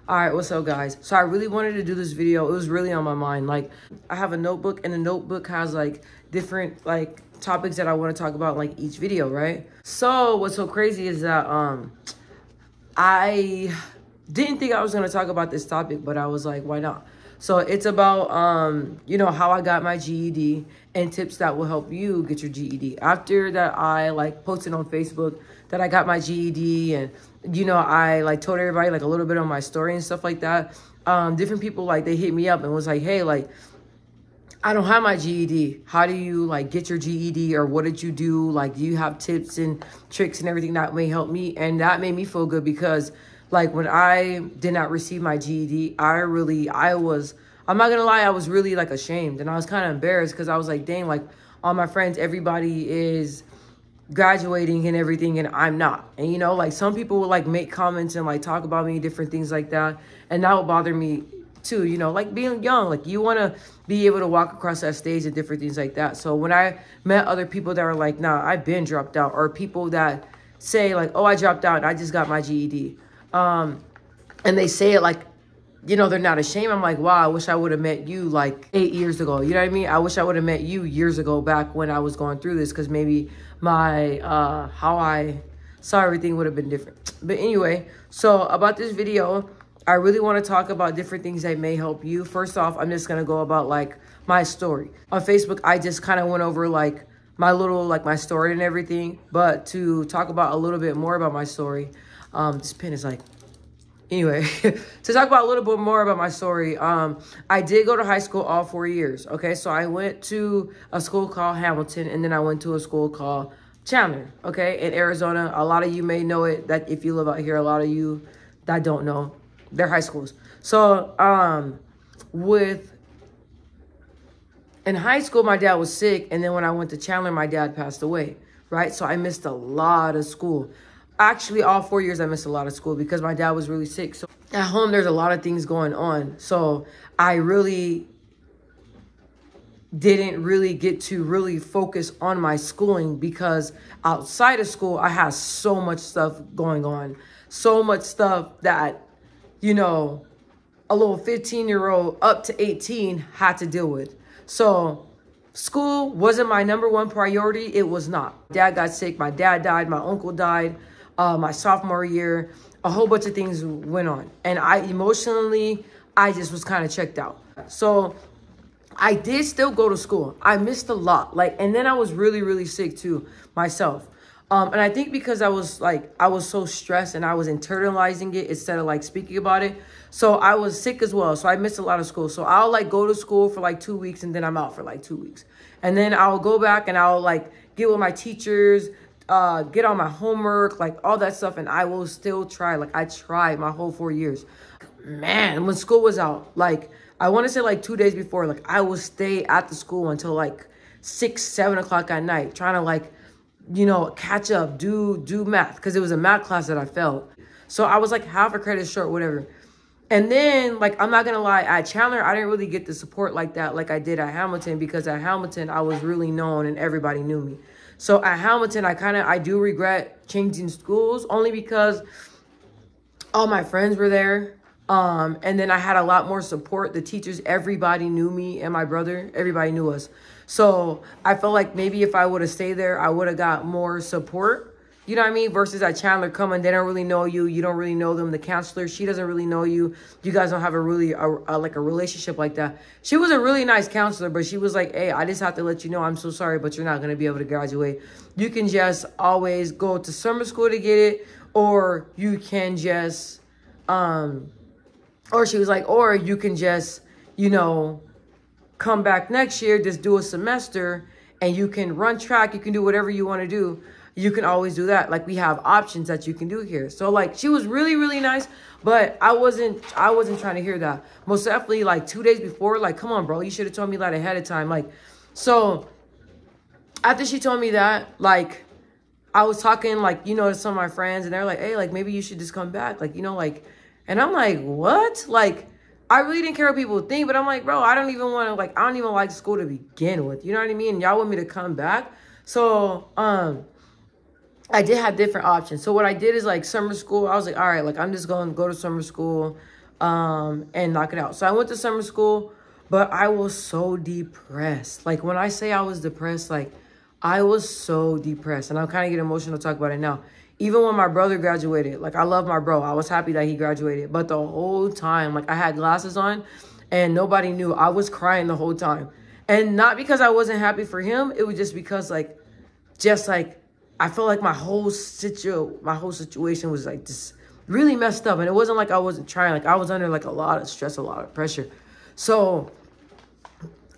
All right, what's up, guys? So I really wanted to do this video. It was really on my mind. Like, I have a notebook, and the notebook has like different like topics that I want to talk about like each video, right? So what's so crazy is that I didn't think I was gonna talk about this topic, but I was like, why not? So it's about you know, how I got my GED and tips that will help you get your GED. After that, I like posted on Facebook that I got my GED, and you know, I like told everybody like a little bit on my story and stuff like that. Different people like they hit me up and was like, hey, like, I don't have my GED. How do you like get your GED, or what did you do? Like, do you have tips and tricks and everything that may help me? And that made me feel good because like when I did not receive my GED, I'm not gonna lie, I was really like ashamed, and I was kind of embarrassed because I was like, dang, like all my friends, everybody is graduating and everything, and I'm not. And you know, like some people would like make comments and like talk about me, different things like that, and that would bother me too. You know, like being young, like you want to be able to walk across that stage and different things like that. So when I met other people that are like, nah, I've been dropped out, or people that say like, oh, I dropped out and I just got my GED, and they say it like, you know, they're not ashamed. I'm like, wow, I wish I would have met you like 8 years ago. You know what I mean? I wish I would have met you years ago, back when I was going through this, because maybe my how I saw everything would have been different. But anyway, so about this video, I really want to talk about different things that may help you. First off, I'm just going to go about like my story. On Facebook, I just kind of went over like my little, like my story and everything. But to talk about a little bit more about my story, this pen is like, anyway, to talk about a little bit more about my story, I did go to high school all 4 years, okay? So I went to a school called Hamilton, and then I went to a school called Chandler, okay, in Arizona. A lot of you may know it, that if you live out here. A lot of you that don't know, they're high schools. So in high school, my dad was sick, and then when I went to Chandler, my dad passed away, right? So I missed a lot of school. Actually, all 4 years, I missed a lot of school because my dad was really sick. So at home, there's a lot of things going on. So I really didn't really get to really focus on my schooling, because outside of school, I had so much stuff going on. So much stuff that, you know, a little 15-year-old up to 18 had to deal with. So school wasn't my #1 priority. It was not. Dad got sick. My dad died. My uncle died. My sophomore year, a whole bunch of things went on. And I emotionally, I just was kind of checked out. So I did still go to school. I missed a lot. Like, and then I was really, really sick too myself. And I think because I was so stressed and I was internalizing it instead of like speaking about it. So I was sick as well. So I missed a lot of school. So I'll like go to school for like 2 weeks, and then I'm out for like 2 weeks. And then I'll go back and I'll like get with my teachers, get on my homework, like all that stuff, and I will still try. Like I tried my whole 4 years. Man, when school was out, like I want to say like 2 days before, like I would stay at the school until like 6, 7 o'clock at night, trying to like, you know, catch up, do math, because it was a math class that I failed. So I was like half a credit short, whatever. And then, like, I'm not going to lie, at Chandler, I didn't really get the support like that like I did at Hamilton, because at Hamilton, I was really known and everybody knew me. So at Hamilton, I do regret changing schools, only because all my friends were there. And then I had a lot more support. The teachers, everybody knew me, and my brother, everybody knew us. So I felt like maybe if I would have stayed there, I would have got more support. You know what I mean? Versus at Chandler, coming, they don't really know you. You don't really know them. The counselor, she doesn't really know you. You guys don't have a really, like a relationship like that. She was a really nice counselor, but she was like, hey, I just have to let you know, I'm so sorry, but you're not going to be able to graduate. You can just always go to summer school to get it, or you can just, or she was like, or you can just, you know, come back next year, just do a semester, and you can run track. You can do whatever you want to do. You can always do that. Like, we have options that you can do here. So like, she was really, really nice, but I wasn't trying to hear that. Most definitely, like 2 days before, like, come on, bro, you should have told me that ahead of time. Like, so after she told me that, like, I was talking, like, you know, to some of my friends, and they're like, hey, like, maybe you should just come back. Like, you know, like, and I'm like, what? Like, I really didn't care what people would think, but I'm like, bro, I don't even want to, like, I don't even like school to begin with. You know what I mean? Y'all want me to come back? So, I did have different options. So what I did is like summer school. I was like, all right, like I'm just going to go to summer school. and knock it out. So I went to summer school, but I was so depressed. Like when I say I was depressed, like I was so depressed, and I'm kind of getting emotional to talk about it now. Even when my brother graduated, like I love my bro. I was happy that he graduated, but the whole time, like I had glasses on and nobody knew. I was crying the whole time. And not because I wasn't happy for him. It was just because like, I felt like my whole situation was like just really messed up. And it wasn't like I wasn't trying. Like I was under like a lot of stress, a lot of pressure. So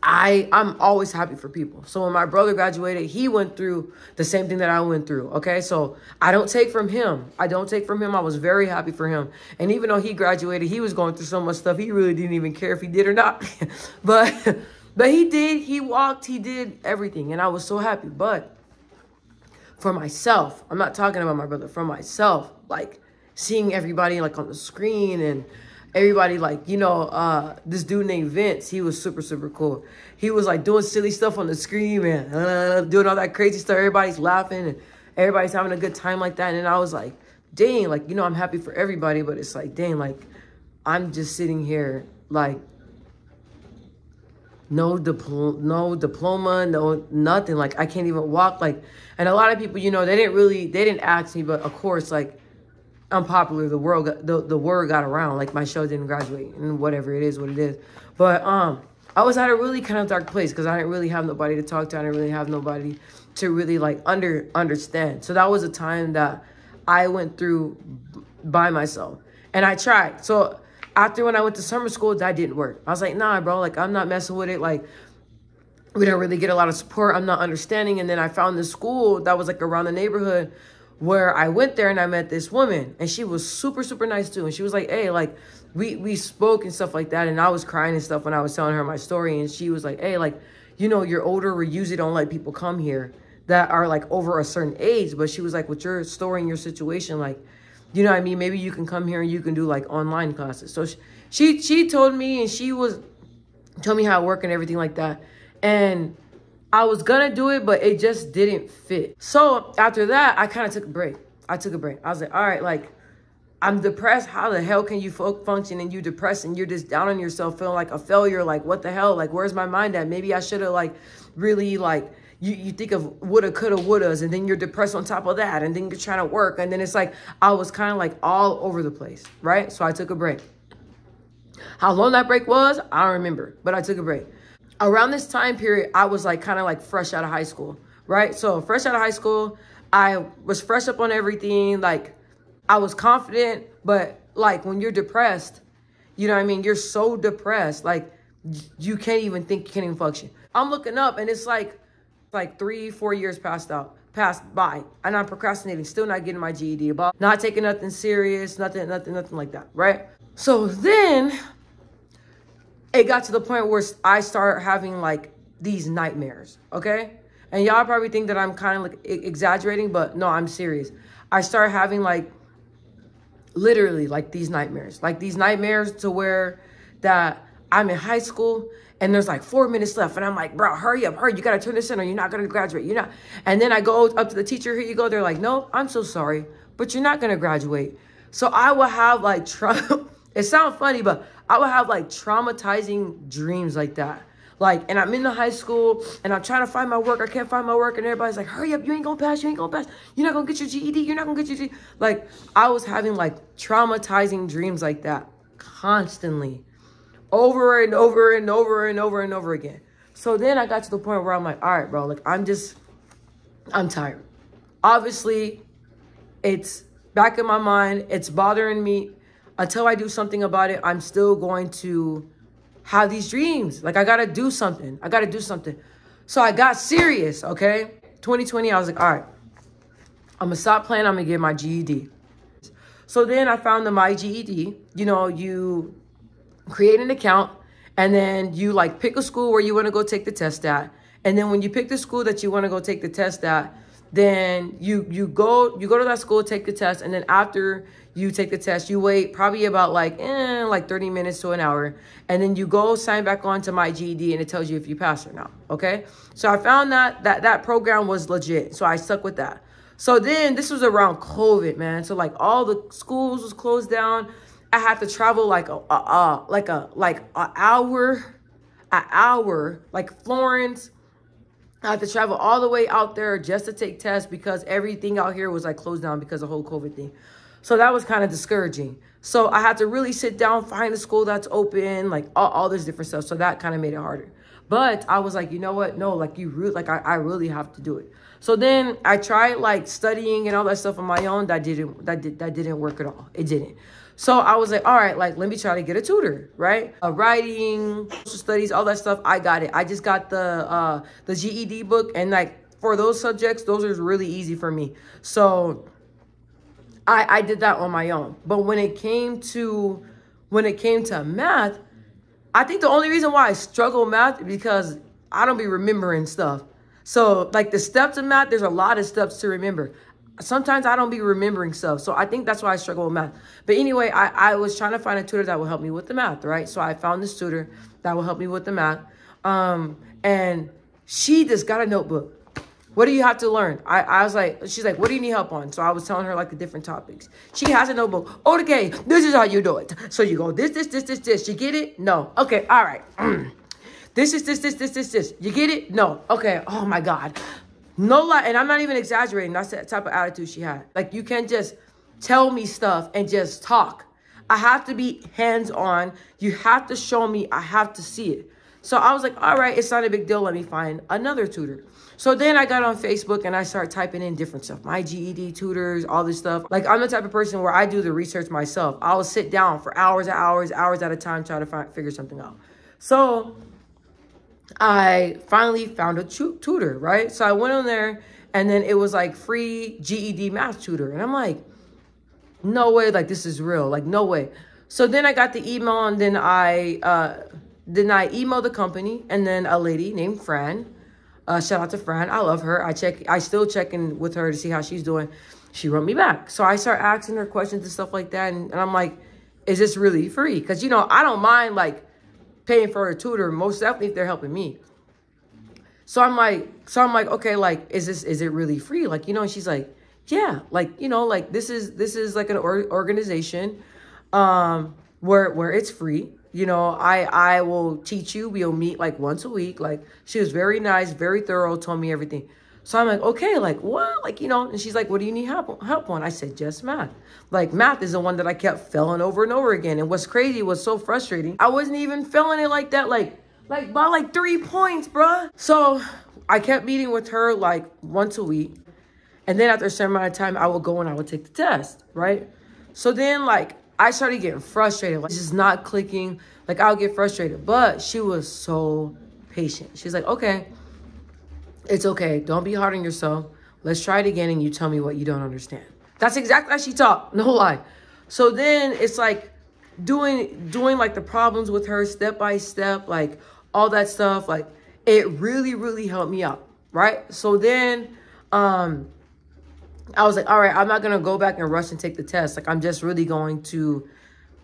I'm always happy for people. So when my brother graduated, he went through the same thing that I went through. Okay. So I don't take from him. I was very happy for him. And even though he graduated, he was going through so much stuff. He really didn't even care if he did or not. but he did. He walked. He did everything. And I was so happy. But for myself, I'm not talking about my brother, for myself, like seeing everybody like on the screen and everybody like, this dude named Vince, he was super, super cool. He was like doing silly stuff on the screen and doing all that crazy stuff. Everybody's laughing and everybody's having a good time like that. And I was like, dang, like, I'm happy for everybody, but it's like, dang, like I'm just sitting here like no diploma, no nothing. Like I can't even walk. Like, and a lot of people, they didn't ask me, but of course, like I'm popular. The word got around. Like my show didn't graduate, and whatever it is, what it is. But I was at a really kind of dark place because I didn't really have nobody to talk to. I didn't really have nobody to really like understand. So that was a time that I went through by myself, and I tried. So after when I went to summer school, that didn't work. I was like, nah, bro, like I'm not messing with it. Like we don't really get a lot of support. I'm not understanding. And then I found this school that was like around the neighborhood where I went there and I met this woman, and she was super, super nice too. And she was like, hey, like we spoke and stuff like that. And I was crying and stuff when I was telling her my story. And she was like, hey, like, you're older. We usually don't let people come here that are like over a certain age. But she was like, with your story and your situation, like, you know what I mean? Maybe you can come here and you can do like online classes. So she told me, and told me how it worked and everything like that. And I was gonna do it, but it just didn't fit. So after that, I kind of took a break. I was like, all right, like I'm depressed. How the hell can you function and you depressed and you're just down on yourself, feeling like a failure? Like, what the hell? Like, where's my mind at? Maybe I should have like really like, you think of woulda, coulda, wouldas, and then you're depressed on top of that. And then you're trying to work. And then it's like, I was kind of like all over the place, right? So I took a break. How long that break was, I don't remember, but I took a break. Around this time period, I was like kind of like fresh out of high school, right? So fresh out of high school, I was fresh up on everything. Like I was confident, but like when you're depressed, you know what I mean? You're so depressed, like you can't even think, you can't even function. I'm looking up and it's like 3-4 years passed by, and I'm procrastinating, still not getting my GED, about not taking nothing serious, nothing like that, right? So then it got to the point where I started having like these nightmares, okay? And y'all probably think that I'm kind of like exaggerating, but no, I'm serious. I started having like literally like these nightmares to where that I'm in high school and there's like 4 minutes left. And I'm like, bro, hurry up, you got to turn this in or you're not going to graduate. You're not. And then I go up to the teacher, here you go. They're like, no, I'm so sorry, but you're not going to graduate. So I will have like, it sounds funny, but I would have like traumatizing dreams like that. Like, and I'm in the high school and I'm trying to find my work. I can't find my work. And everybody's like, hurry up. You ain't gonna pass. You're not gonna get your GED. You're not gonna get your GED. Like, I was having like traumatizing dreams like that constantly, over and over and over and over and over again. So then I got to the point where I'm like, all right, bro, like I'm tired. Obviously, it's back in my mind. It's bothering me. Until I do something about it, I'm still going to have these dreams. Like, I got to do something. So I got serious, okay? 2020, I was like, all right, I'm going to stop playing. I'm going to get my GED. So then I found my GED. You create an account, and then you, like, pick a school where you want to go take the test at. And then when you pick the school that you want to go take the test at, then you go to that school, take the test, and then after you take the test, you wait probably about like 30 minutes to an hour, and then you go sign back on to my GED, and it tells you if you pass or not. Okay, so I found that program was legit, so I stuck with that. So then this was around COVID, man. So like all the schools was closed down, I had to travel like an hour, like Florence. I had to travel all the way out there just to take tests because everything out here was like closed down because of the whole COVID thing. So that was kind of discouraging. So I had to really sit down, find a school that's open, like all this different stuff. So that kind of made it harder. But I was like, you know what? No, like I really have to do it. So then I tried like studying and all that stuff on my own. That didn't work at all. It didn't. So I was like, all right, like, let me try to get a tutor, right? Writing, social studies, all that stuff, I got it. I just got the GED book, and like for those subjects, those are really easy for me. So I did that on my own. But when it came to math, I think the only reason why I struggle with math is because I don't be remembering stuff. So like the steps of math, there's a lot of steps to remember. Sometimes I don't be remembering stuff. So I think that's why I struggle with math. But anyway, I was trying to find a tutor that will help me with the math, right? So I found this tutor that will help me with the math. And she just got a notebook. What do you have to learn? I was like, she's like, what do you need help on? So I was telling her like the different topics. She has a notebook. Okay, this is how you do it. So you go this. You get it? No. Okay, all right. This. You get it? No. Okay, oh my God. No lie, and I'm not even exaggerating. That's the type of attitude she had. Like, you can't just tell me stuff and just talk. I have to be hands-on. You have to show me. I have to see it. So I was like, all right, it's not a big deal. Let me find another tutor. So then I got on Facebook and I started typing in different stuff. My GED tutors, all this stuff. Like, I'm the type of person where I do the research myself. I'll sit down for hours and hours at a time trying to figure something out. So I finally found a tutor, right? So I went on there, and then it was like free GED math tutor. And I'm like, no way, like this is real, like no way. So then I got the email, and then I emailed the company, and then a lady named Fran, shout out to Fran, I love her. I still check in with her to see how she's doing. She wrote me back. So I start asking her questions and stuff like that. And I'm like, is this really free? Because, you know, I don't mind like paying for a tutor, most definitely if they're helping me. So I'm like, okay, like, is it really free? Like, you know, and she's like, yeah, like, you know, like this is like an organization, where it's free. You know, I will teach you. We'll meet like once a week. Like, she was very nice, very thorough, told me everything. So I'm like, okay, like what? Like, you know, and she's like, what do you need help on? I said, just math. Like, math is the one that I kept failing over and over again. And what's crazy, was so frustrating, I wasn't even failing it like that, like by like 3 points, bruh. So I kept meeting with her like once a week. And then after a certain amount of time, I would go and I would take the test, right? So then like I started getting frustrated. Like, it's just not clicking. Like, I'll get frustrated. But she was so patient. She's like, okay, it's okay. Don't be hard on yourself. Let's try it again, and you tell me what you don't understand. That's exactly how she talked. No lie. So then it's like doing like the problems with her step by step, like all that stuff. Like, it really, really helped me out, right? So then I was like, all right, I'm not going to go back and rush and take the test. Like, I'm just really going to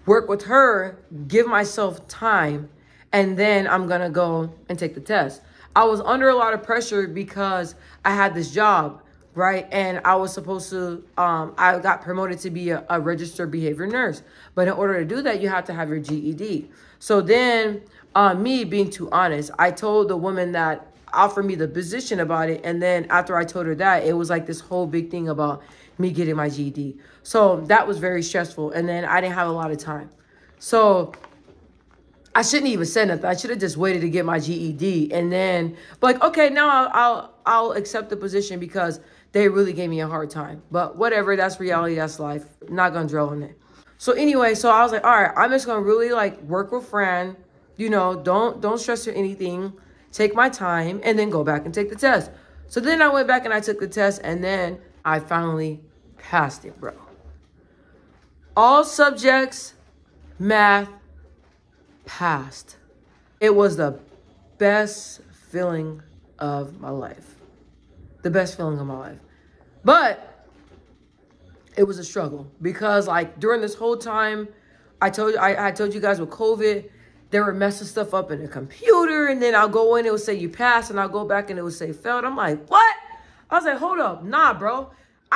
work with her, give myself time, and then I'm going to go and take the test. I was under a lot of pressure because I had this job, right? And I was supposed to, I got promoted to be a registered behavior nurse. But in order to do that, you have to have your GED. So then, me being too honest, I told the woman that offered me the position about it. And then after I told her that, it was like this whole big thing about me getting my GED. So that was very stressful. And then I didn't have a lot of time. So I shouldn't even say nothing. I should have just waited to get my GED. And then, but like, okay, now I'll accept the position because they really gave me a hard time. But whatever, that's reality, that's life. I'm not gonna dwell on it. So anyway, so I was like, all right, I'm just gonna really like work with Fran. You know, don't stress or anything. Take my time, and then go back and take the test. So then I went back and I took the test, and then I finally passed it, bro. All subjects, math, passed. It was the best feeling of my life. The best feeling of my life. But it was a struggle because like during this whole time, I told you guys with COVID, they were messing stuff up in the computer, and then I'll go in, it will say you passed, and I'll go back and it will say failed. I'm like, what? I was like, hold up. Nah, bro.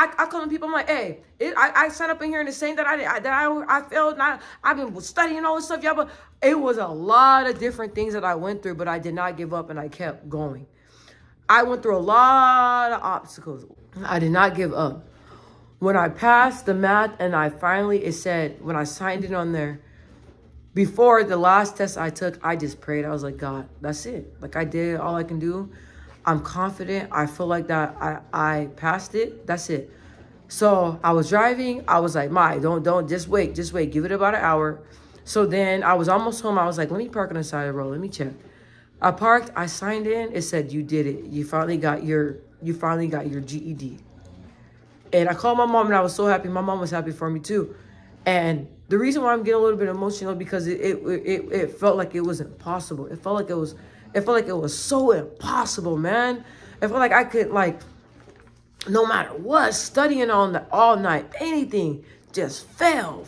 I call people, I'm like, hey, I sat up in here and saying that I failed, and I've been studying all this stuff, yeah, but it was a lot of different things that I went through, but I did not give up and I kept going. I went through a lot of obstacles. I did not give up. When I passed the math and it said, when I signed it on there, before the last test I took, I just prayed. I was like, God, that's it. Like, I did all I can do. I'm confident. I feel like that I passed it. That's it. So I was driving. I was like, don't, just wait. Give it about an hour. So then I was almost home. I was like, let me park on the side of the road. Let me check. I parked. I signed in. It said, you did it. You finally got your GED. And I called my mom and I was so happy. My mom was happy for me too. And the reason why I'm getting a little bit emotional because it felt like it was impossible. It felt like it was so impossible, man. It felt like I could, like, no matter what, studying all night, anything, just fell.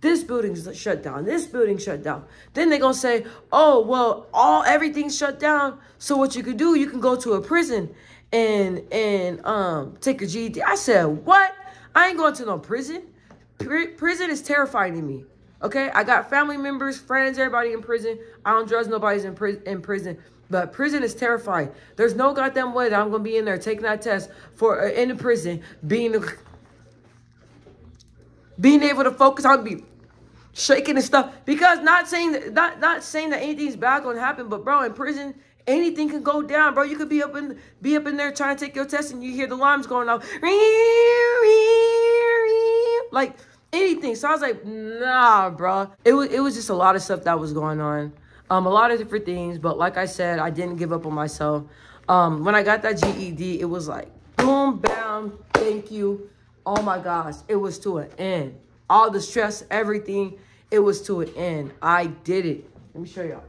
This building's shut down. This building shut down. Then they're gonna say, oh, well, everything's shut down. So what you could do, you can go to a prison and take a GED. I said, what? I ain't going to no prison. Prison is terrifying to me. Okay, I got family members, friends, everybody in prison. I don't judge nobody's in prison, but prison is terrifying. There's no goddamn way that I'm gonna be in there taking that test in the prison, being able to focus. I'll be shaking and stuff because not saying that anything's bad gonna happen, but bro, in prison, anything can go down, bro. You could be up in there trying to take your test and you hear the alarms going off, like anything. So I was like, nah, bro. It was just a lot of stuff that was going on, a lot of different things. But like I said, I didn't give up on myself. When I got that GED, it was like boom, bam, thank you. Oh my gosh, it was to an end. All the stress, everything, it was to an end. I did it. Let me show y'all.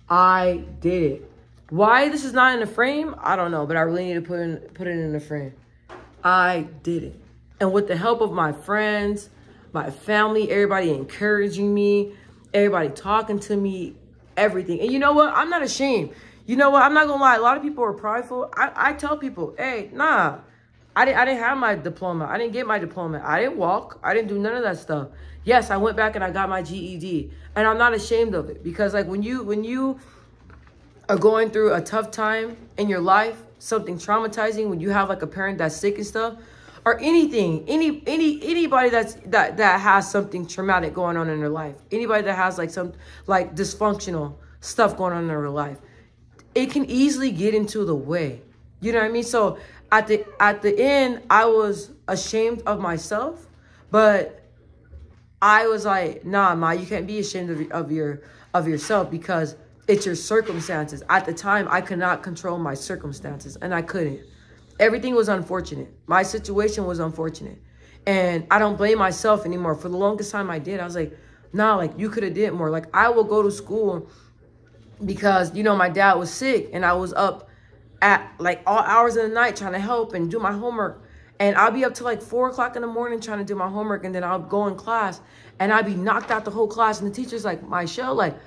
I did it. Why this is not in the frame, I don't know, but I really need to put it in the frame. I did it. And with the help of my friends, my family, everybody encouraging me, everybody talking to me, everything. And you know what? I'm not ashamed. You know what? I'm not gonna lie. A lot of people are prideful. I tell people, hey, nah, I didn't have my diploma. I didn't get my diploma. I didn't walk. I didn't do none of that stuff. Yes, I went back and I got my GED. And I'm not ashamed of it because, like, when you are going through a tough time in your life, something traumatizing, when you have like a parent that's sick and stuff, or anything, anybody that has something traumatic going on in their life, anybody that has like some like dysfunctional stuff going on in their life, it can easily get into the way. You know what I mean? So at the end, I was ashamed of myself, but I was like, nah, Ma, you can't be ashamed of yourself because it's your circumstances. At the time, I could not control my circumstances, and I couldn't. Everything was unfortunate. My situation was unfortunate, and I don't blame myself anymore. For the longest time I did, I was like, nah, like, you could have did more. Like, I will go to school because, you know, my dad was sick, and I was up at, like, all hours of the night trying to help and do my homework. And I'll be up to like 4 o'clock in the morning trying to do my homework. And then I'll go in class and I'll be knocked out the whole class. And the teacher's like, Michelle, like,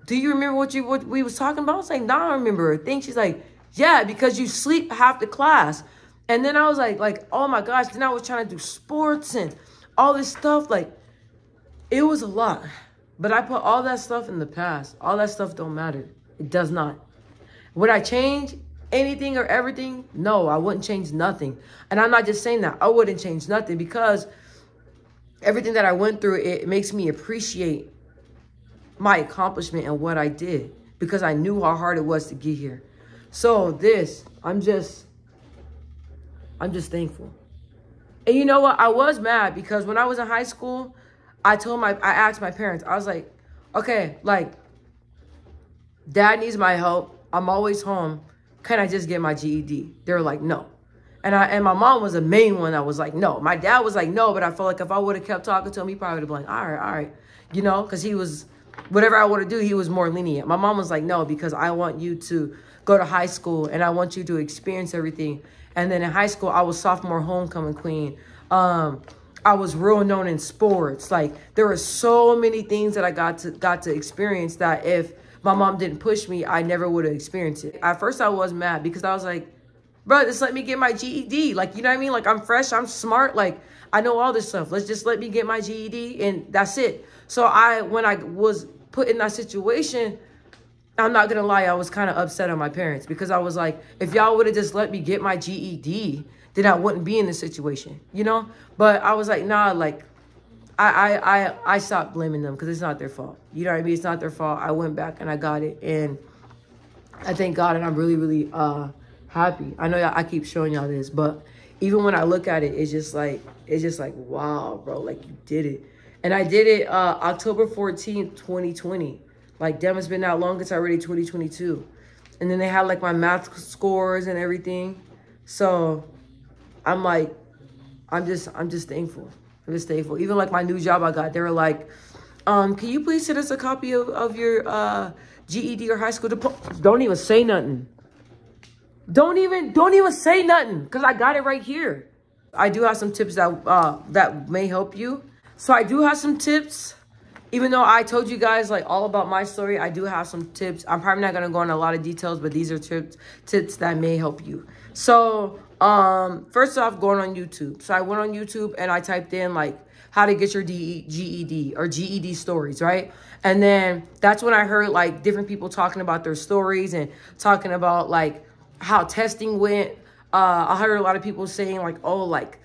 do you remember what we was talking about? I was like, nah, I don't remember a thing. She's like, yeah, because you sleep half the class. And then I was like, oh my gosh. Then I was trying to do sports and all this stuff. Like, it was a lot. But I put all that stuff in the past. All that stuff don't matter. It does not. Would I change anything or everything? No, I wouldn't change nothing. And I'm not just saying that. I wouldn't change nothing because everything that I went through, it makes me appreciate my accomplishment and what I did because I knew how hard it was to get here. So I'm just thankful. And you know what? I was mad because when I was in high school, I asked my parents, I was like, okay, like, Dad needs my help. I'm always home. Can I just get my GED? They were like, no. And my mom was the main one that was like, no. My dad was like, no, but I felt like if I would have kept talking to him, he probably would have been like, all right. You know, because he was, whatever I would have do, he was more lenient. My mom was like, no, because I want you to go to high school and I want you to experience everything. And then in high school, I was sophomore homecoming queen. I was real known in sports. Like, there were so many things that I got to experience that if my mom didn't push me, I never would have experienced it. At first I was mad because I was like, bro, just let me get my GED. Like, you know what I mean? Like, I'm fresh, I'm smart, like, I know all this stuff. Let's just let me get my GED and that's it. So when I was put in that situation, I'm not gonna lie, I was kind of upset on my parents because I was like, if y'all would have just let me get my GED, then I wouldn't be in this situation, you know? But I was like, nah, like, I stopped blaming them because it's not their fault. You know what I mean? It's not their fault. I went back and I got it, and I thank God, and I'm really, really happy. I know I keep showing y'all this, but even when I look at it, it's just like, wow, bro, like you did it. And I did it October 14th, 2020. Like, damn, it's been that long. It's already 2022. And then they had like my math scores and everything. So I'm like, I'm just thankful. I'm just thankful. Even like my new job I got, they were like, can you please send us a copy of your GED or high school diploma? Don't even say nothing. Don't even say nothing, because I got it right here. I do have some tips that may help you. So I do have some tips. Even though I told you guys like all about my story, I do have some tips. I'm probably not gonna go into a lot of details, but these are tips that may help you. So first off, going on YouTube. So I went on YouTube and I typed in like how to get your GED or GED stories, right? And then that's when I heard like different people talking about their stories and talking about like how testing went. I heard a lot of people saying like, oh, like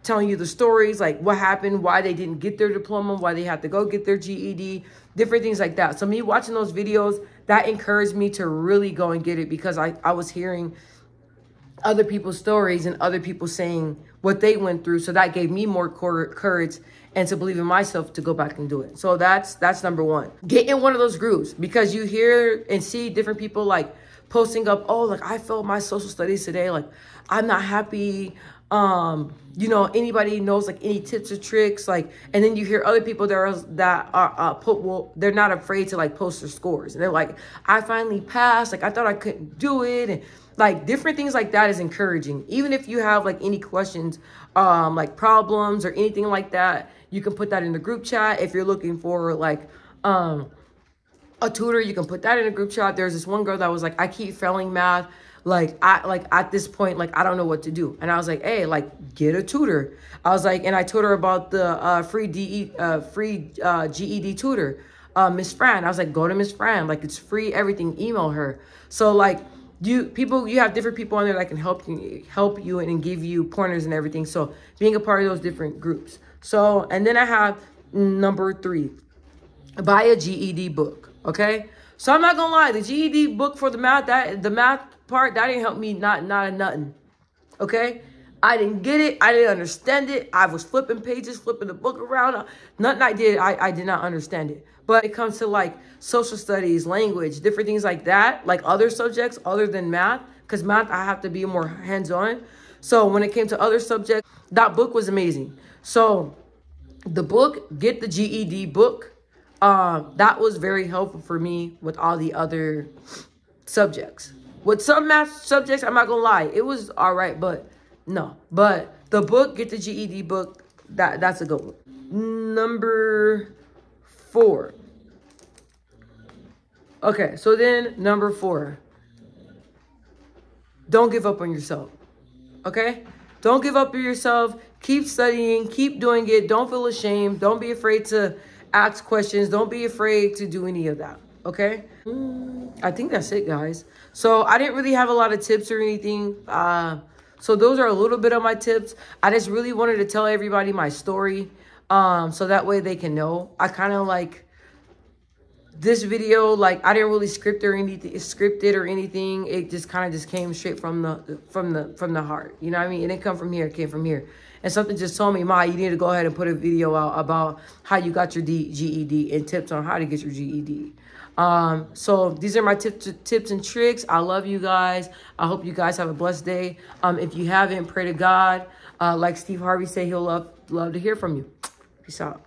telling you the stories, like what happened, why they didn't get their diploma, why they had to go get their GED, different things like that. So me watching those videos, that encouraged me to really go and get it, because I was hearing other people's stories and other people saying what they went through. So that gave me more courage and to believe in myself to go back and do it. So that's number one. Get in one of those groups, because you hear and see different people like posting up, oh, like I failed my social studies today, like I'm not happy. You know, anybody knows like any tips or tricks, like, and then you hear other people they're not afraid to like post their scores, and they're like, I finally passed, like I thought I couldn't do it, and like different things like that is encouraging. Even if you have like any questions, like problems or anything like that, you can put that in the group chat. If you're looking for like a tutor, you can put that in a group chat. There's this one girl that was like, I keep failing math. Like, at this point, like, I don't know what to do. And I was like, hey, like, get a tutor. I was like, and I told her about the free GED tutor, Miss Fran. I was like, go to Miss Fran. Like, it's free, everything. Email her. So, like, you have different people on there that can help you and give you pointers and everything. So, being a part of those different groups. So, and then I have number 3, buy a GED book, okay? So, I'm not going to lie. The GED book for the math part, that didn't help me not a nothing, okay? I didn't get it. I didn't understand it. I was flipping pages, flipping the book around. Nothing I did, I did not understand it. But it comes to like social studies, language, different things like that, like other subjects other than math, because math, I have to be more hands-on. So when it came to other subjects, that book was amazing. So the book, get the GED book, that was very helpful for me with all the other subjects. With some math subjects, I'm not gonna lie, it was all right, but no. But the book, get the GED book, that's a good one. Number 4. Okay, so then number 4, don't give up on yourself, okay? Don't give up on yourself. Keep studying, keep doing it. Don't feel ashamed. Don't be afraid to ask questions. Don't be afraid to do any of that, okay? I think that's it, guys. So I didn't really have a lot of tips or anything. So those are a little bit of my tips. I just really wanted to tell everybody my story, so that way they can know. I kind of like this video, like I didn't really script it or anything. It just kind of just came straight from the heart. You know what I mean? It didn't come from here. It came from here. And something just told me, Ma, you need to go ahead and put a video out about how you got your GED and tips on how to get your GED. So these are my tips and tricks. I love you guys. I hope you guys have a blessed day. If you haven't, pray to God. Like Steve Harvey said, he'll love to hear from you. Peace out.